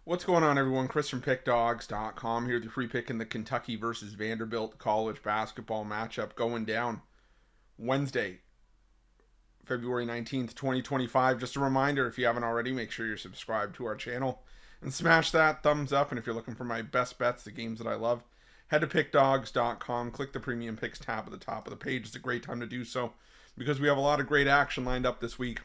What's going on, everyone? Chris from Pickdawgz.com here with your free pick in the Kentucky versus Vanderbilt college basketball matchup going down Wednesday, February 19th, 2025. Just a reminder, if you haven't already, make sure you're subscribed to our channel and smash that thumbs up. And if you're looking for my best bets, the games that I love, head to Pickdawgz.com, click the Premium Picks tab at the top of the page. It's a great time to do so because we have a lot of great action lined up this week.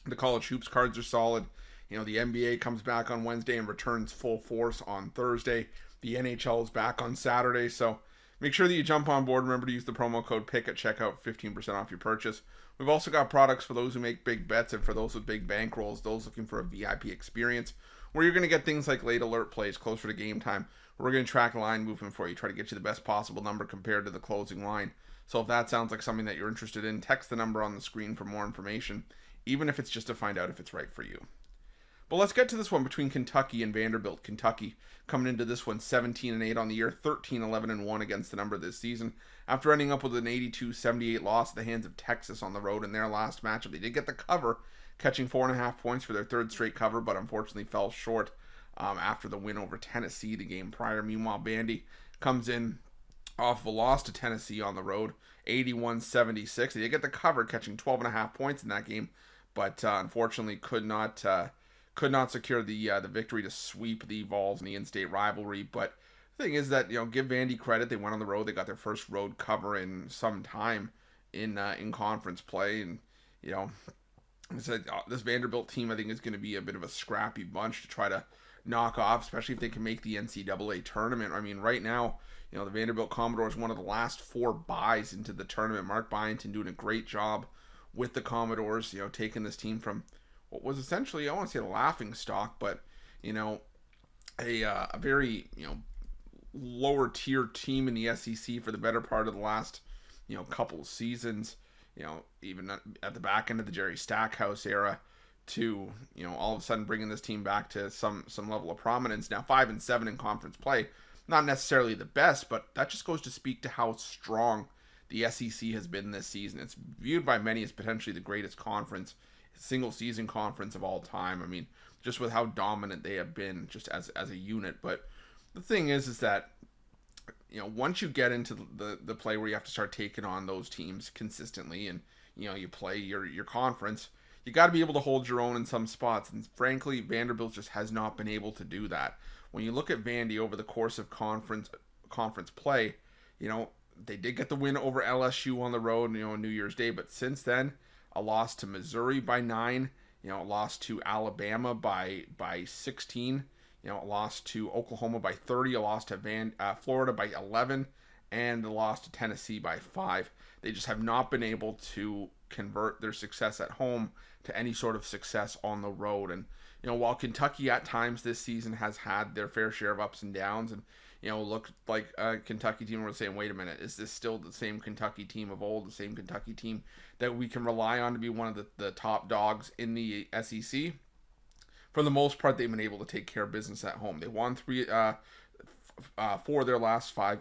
The college hoops cards are solid. The NBA comes back on Wednesday and returns full force on Thursday. The NHL is back on Saturday, so make sure that you jump on board. Remember to use the promo code PICK at checkout, 15% off your purchase. We've also got products for those who make big bets and for those with big bankrolls, those looking for a VIP experience, where you're going to get things like late alert plays closer to game time. We're going to track line movement for you, try to get you the best possible number compared to the closing line. So if that sounds like something that you're interested in, text the number on the screen for more information, even if it's just to find out if it's right for you. But let's get to this one between Kentucky and Vanderbilt. Kentucky coming into this one 17-8 on the year, 13-11-1 against the number this season. After ending up with an 82-78 loss at the hands of Texas on the road in their last matchup, they did get the cover, catching 4.5 points for their third straight cover, but unfortunately fell short after the win over Tennessee the game prior. Meanwhile, Vandy comes in off of a loss to Tennessee on the road, 81-76. They did get the cover, catching 12.5 points in that game, but unfortunately could not secure the victory to sweep the Vols in the in-state rivalry. But the thing is that, give Vandy credit. They went on the road. They got their first road cover in some time in conference play. And, this Vanderbilt team, I think, is going to be a bit of a scrappy bunch to try to knock off, especially if they can make the NCAA tournament. I mean, right now, the Vanderbilt Commodores, one of the last 4 buys into the tournament. Mark Byington doing a great job with the Commodores, taking this team from what was essentially, I want to say, a laughing stock, but a very lower tier team in the SEC for the better part of the last couple of seasons. Even at the back end of the Jerry Stackhouse era, to all of a sudden bringing this team back to some level of prominence. Now 5-7 in conference play, not necessarily the best, but that just goes to speak to how strong the SEC has been this season. It's viewed by many as potentially the greatest single season conference of all time. I mean, just with how dominant they have been just as a unit. But the thing is that once you get into the play where you have to start taking on those teams consistently, and you play your conference, you got to be able to hold your own in some spots. And frankly, Vanderbilt just has not been able to do that. When you look at Vandy over the course of conference play, they did get the win over LSU on the road, on New Year's Day, but since then, a loss to Missouri by 9, a loss to Alabama by 16, a loss to Oklahoma by 30, a loss to Florida by 11, and a loss to Tennessee by 5. They just have not been able to convert their success at home to any sort of success on the road. And while Kentucky at times this season has had their fair share of ups and downs, and looked like a Kentucky team, we're saying, wait a minute, is this still the same Kentucky team of old, the same Kentucky team that we can rely on to be one of the top dogs in the SEC? For the most part, they've been able to take care of business at home. They won 3 of their last 5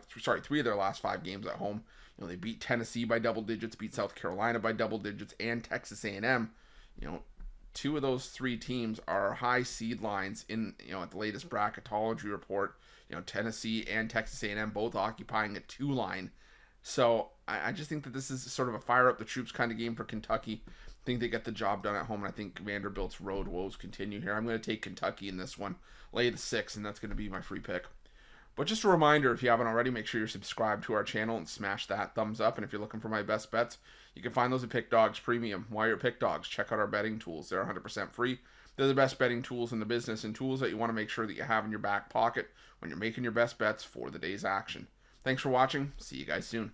games at home. They beat Tennessee by double digits, beat South Carolina by double digits, and Texas A&M. 2 of those 3 teams are high seed lines in at the latest bracketology report. Tennessee and Texas A&M both occupying a 2 line. So I just think that this is sort of a fire up the troops kind of game for Kentucky. I think they get the job done at home, and I think Vanderbilt's road woes continue here. I'm going to take Kentucky in this one, lay the 6, and that's going to be my free pick. But just a reminder, if you haven't already, make sure you're subscribed to our channel and smash that thumbs up. And if you're looking for my best bets, you can find those at Pick Dawgz Premium. While you're at Pick Dawgz, check out our betting tools. They're 100% free. They're the best betting tools in the business, and tools that you want to make sure that you have in your back pocket when you're making your best bets for the day's action. Thanks for watching. See you guys soon.